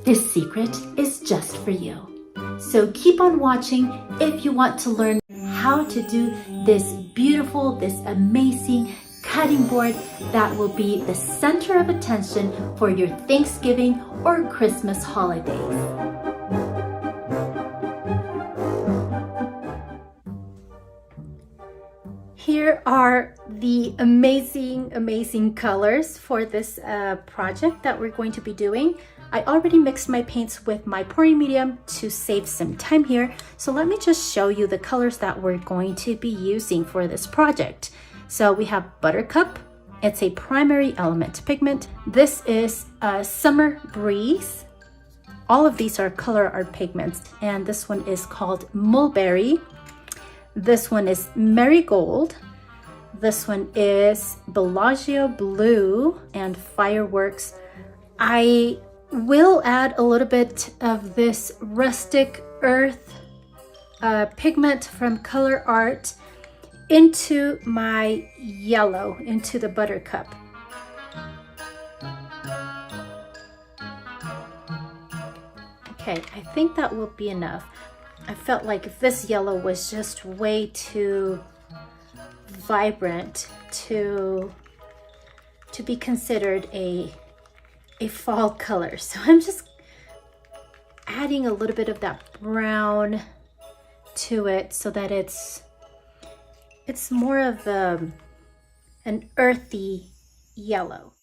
This secret is just for you. So keep on watching if you want to learn how to do this beautiful, this amazing cutting board that will be the center of attention for your Thanksgiving or Christmas holidays. Here are the amazing colors for this project that we're going to be doing. I already mixed my paints with my pouring medium to save some time here. So let me just show you the colors that we're going to be using for this project. So we have Buttercup. It's a primary element pigment. This is Summer Breeze. All of these are Colourarte pigments. And this one is called Mulberry. This one is Marigold. This one is Bellagio Blue and Fireworks. I will add a little bit of this Rustic Earth pigment from Colourarte into my yellow, into the Buttercup. Okay, I think that will be enough. I felt like this yellow was just way too vibrant to be considered a fall color. So I'm just adding a little bit of that brown to it so that it's more of an earthy yellow.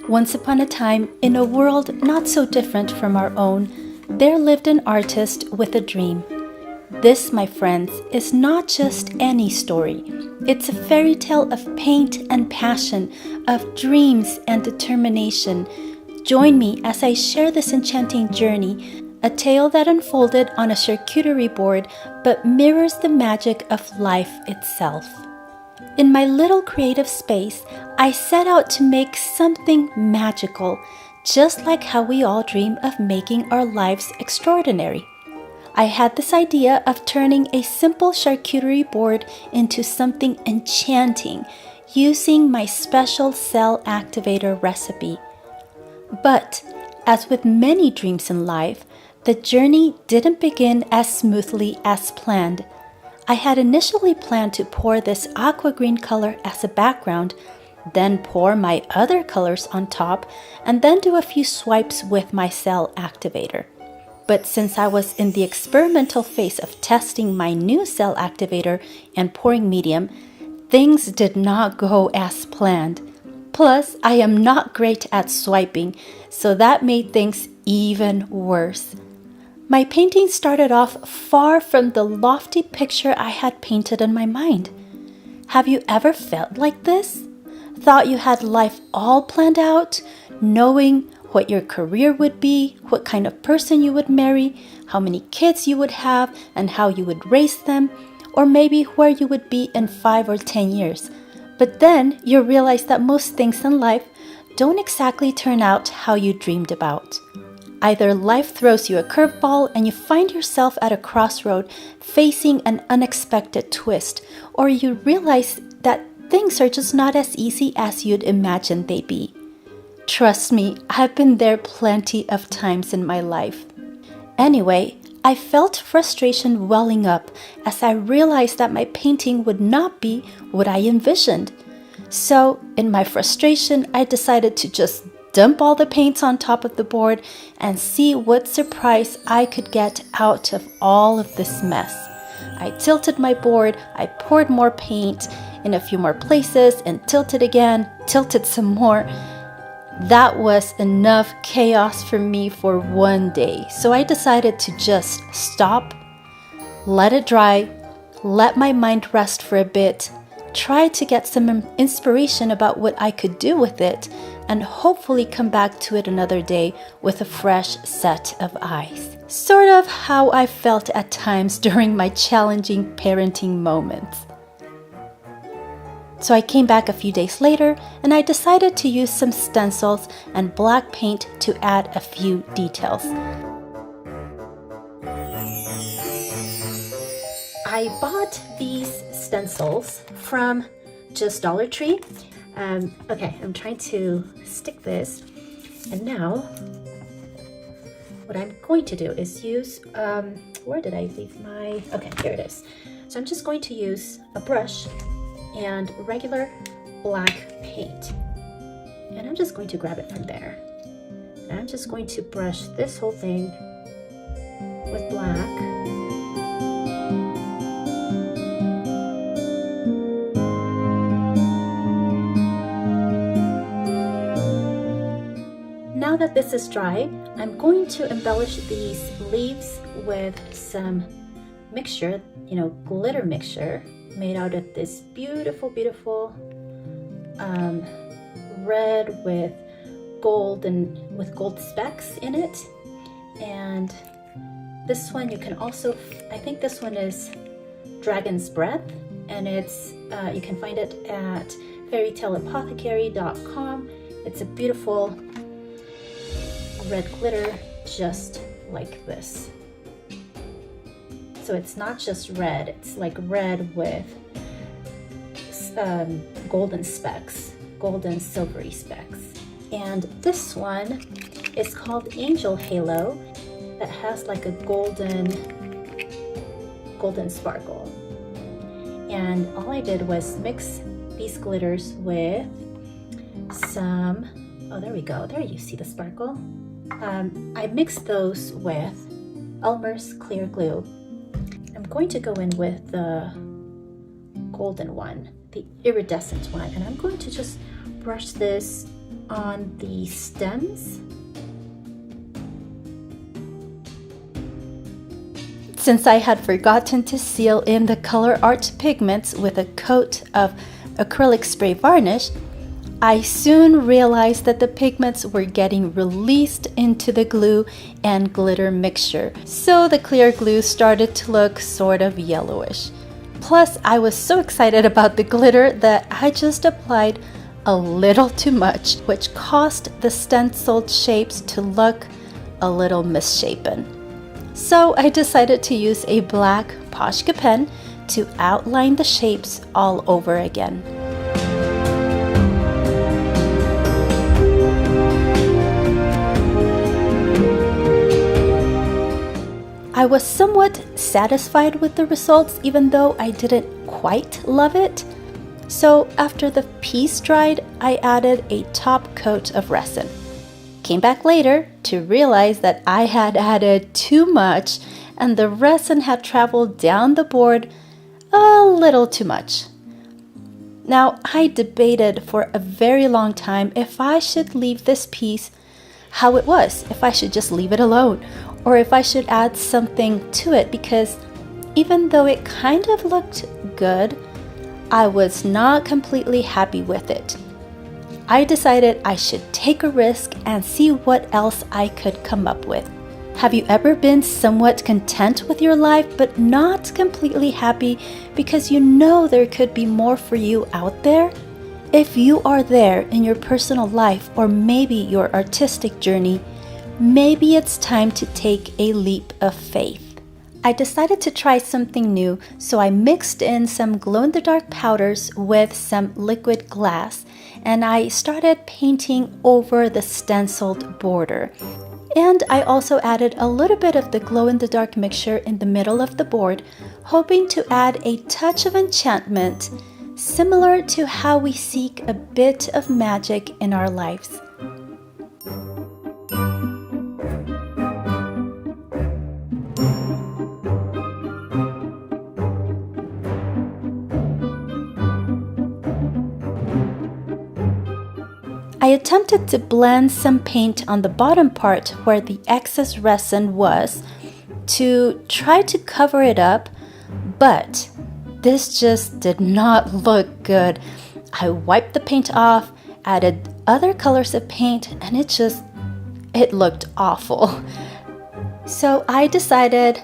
Once upon a time, in a world not so different from our own, there lived an artist with a dream. This, my friends, is not just any story. It's a fairy tale of paint and passion, of dreams and determination. Join me as I share this enchanting journey, a tale that unfolded on a charcuterie board but mirrors the magic of life itself. In my little creative space, I set out to make something magical, just like how we all dream of making our lives extraordinary. I had this idea of turning a simple charcuterie board into something enchanting using my special cell activator recipe. But, as with many dreams in life, the journey didn't begin as smoothly as planned. I had initially planned to pour this aqua green color as a background, then pour my other colors on top, and then do a few swipes with my cell activator. But since I was in the experimental phase of testing my new cell activator and pouring medium, things did not go as planned. Plus, I am not great at swiping, so that made things even worse. My painting started off far from the lofty picture I had painted in my mind. Have you ever felt like this? Thought you had life all planned out, knowing what your career would be, what kind of person you would marry, how many kids you would have, and how you would raise them, or maybe where you would be in 5 or 10 years. But then you realize that most things in life don't exactly turn out how you dreamed about. Either life throws you a curveball and you find yourself at a crossroad facing an unexpected twist, or you realize that things are just not as easy as you'd imagined they'd be. Trust me, I've been there plenty of times in my life. Anyway, I felt frustration welling up as I realized that my painting would not be what I envisioned. So, in my frustration, I decided to just dump all the paints on top of the board and see what surprise I could get out of all of this mess. I tilted my board, I poured more paint in a few more places and tilted again, tilted some more. That was enough chaos for me for one day, so I decided to just stop, let it dry, let my mind rest for a bit, try to get some inspiration about what I could do with it, and hopefully come back to it another day with a fresh set of eyes. Sort of how I felt at times during my challenging parenting moments. So I came back a few days later and I decided to use some stencils and black paint to add a few details. I bought these stencils from just Dollar Tree. Okay, I'm trying to stick this, and now what I'm going to do is use, where did I leave my, okay, here it is. So I'm just going to use a brush and regular black paint, and I'm just going to grab it from there. And I'm just going to brush this whole thing with black. Now that this is dry, I'm going to embellish these leaves with some mixture, glitter mixture made out of this beautiful, beautiful red with gold specks in it. And this one you can also, I think this one is Dragon's Breath, and it's you can find it at fairytaleapothecary.com. It's a beautiful red glitter just like this. So it's not just red, it's like red with golden specks, golden silvery specks. And this one is called Angel Halo, that has like a golden sparkle. And all I did was mix these glitters with some, oh there we go, there you see the sparkle. I mixed those with Elmer's clear glue. I'm going to go in with the golden one, the iridescent one, and I'm going to just brush this on the stems. Since I had forgotten to seal in the Colourarte pigments with a coat of acrylic spray varnish, I soon realized that the pigments were getting released into the glue and glitter mixture, so the clear glue started to look sort of yellowish. Plus, I was so excited about the glitter that I just applied a little too much, which caused the stenciled shapes to look a little misshapen. So I decided to use a black Posca pen to outline the shapes all over again. I was somewhat satisfied with the results, even though I didn't quite love it. So after the piece dried, I added a top coat of resin. Came back later to realize that I had added too much and the resin had traveled down the board a little too much. Now, I debated for a very long time if I should leave this piece how it was, if I should just leave it alone, or if I should add something to it, because even though it kind of looked good, I was not completely happy with it. I decided I should take a risk and see what else I could come up with. Have you ever been somewhat content with your life but not completely happy because you know there could be more for you out there? If you are there in your personal life or maybe your artistic journey, maybe it's time to take a leap of faith. I decided to try something new, so I mixed in some glow-in-the-dark powders with some liquid glass, and I started painting over the stenciled border. And I also added a little bit of the glow-in-the-dark mixture in the middle of the board, hoping to add a touch of enchantment, similar to how we seek a bit of magic in our lives. I attempted to blend some paint on the bottom part where the excess resin was to try to cover it up, but this just did not look good. I wiped the paint off, added other colors of paint, and it looked awful. So I decided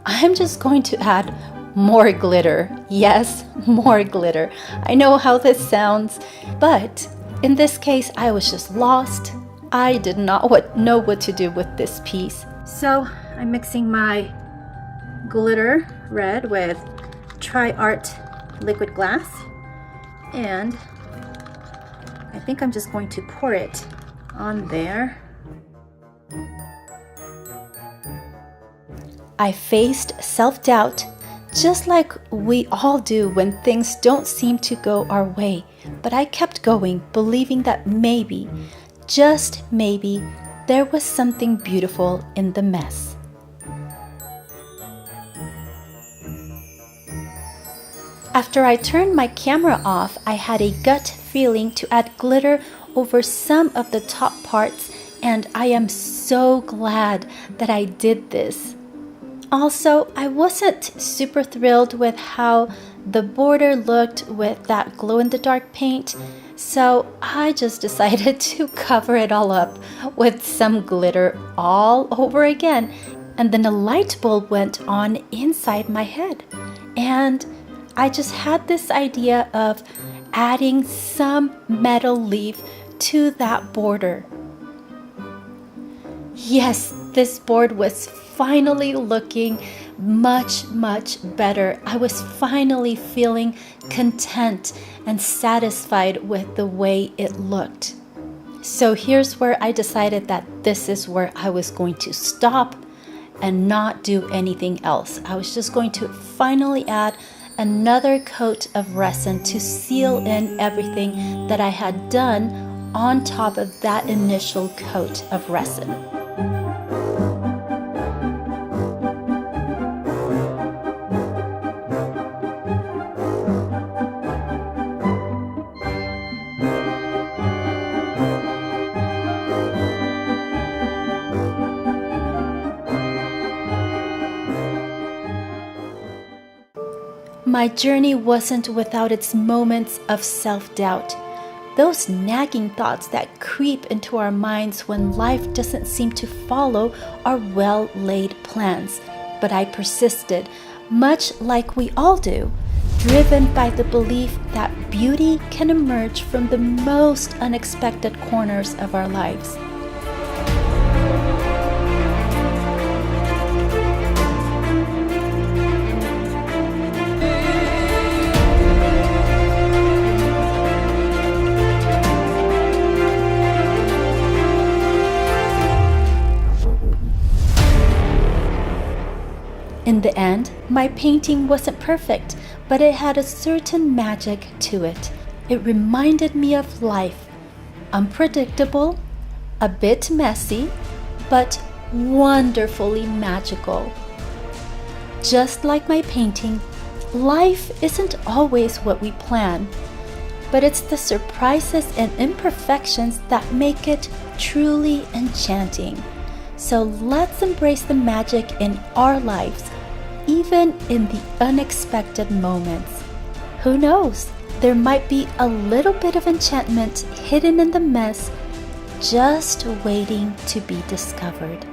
I'm just going to add more glitter. Yes, more glitter. I know how this sounds, but in this case, I was just lost. I did not know what to do with this piece. So I'm mixing my glitter red with Tri Art liquid glass, and think I'm just going to pour it on there. I faced self-doubt, just like we all do when things don't seem to go our way. But I kept going, believing that maybe, just maybe, there was something beautiful in the mess. After I turned my camera off, I had a gut feeling to add glitter over some of the top parts, and I am so glad that I did this. Also, I wasn't super thrilled with how the border looked with that glow-in-the-dark paint, so I just decided to cover it all up with some glitter all over again. And then a light bulb went on inside my head, and I just had this idea of adding some metal leaf to that border. Yes, this board was finally looking much better. I was finally feeling content and satisfied with the way it looked. So here's where I decided that this is where I was going to stop and not do anything else. I was just going to finally add another coat of resin to seal in everything that I had done on top of that initial coat of resin. My journey wasn't without its moments of self-doubt. Those nagging thoughts that creep into our minds when life doesn't seem to follow our well-laid plans. But I persisted, much like we all do, driven by the belief that beauty can emerge from the most unexpected corners of our lives. In the end, my painting wasn't perfect, but it had a certain magic to it. It reminded me of life, unpredictable, a bit messy, but wonderfully magical. Just like my painting, life isn't always what we plan, but it's the surprises and imperfections that make it truly enchanting. So let's embrace the magic in our lives, even in the unexpected moments. Who knows? There might be a little bit of enchantment hidden in the mess, just waiting to be discovered.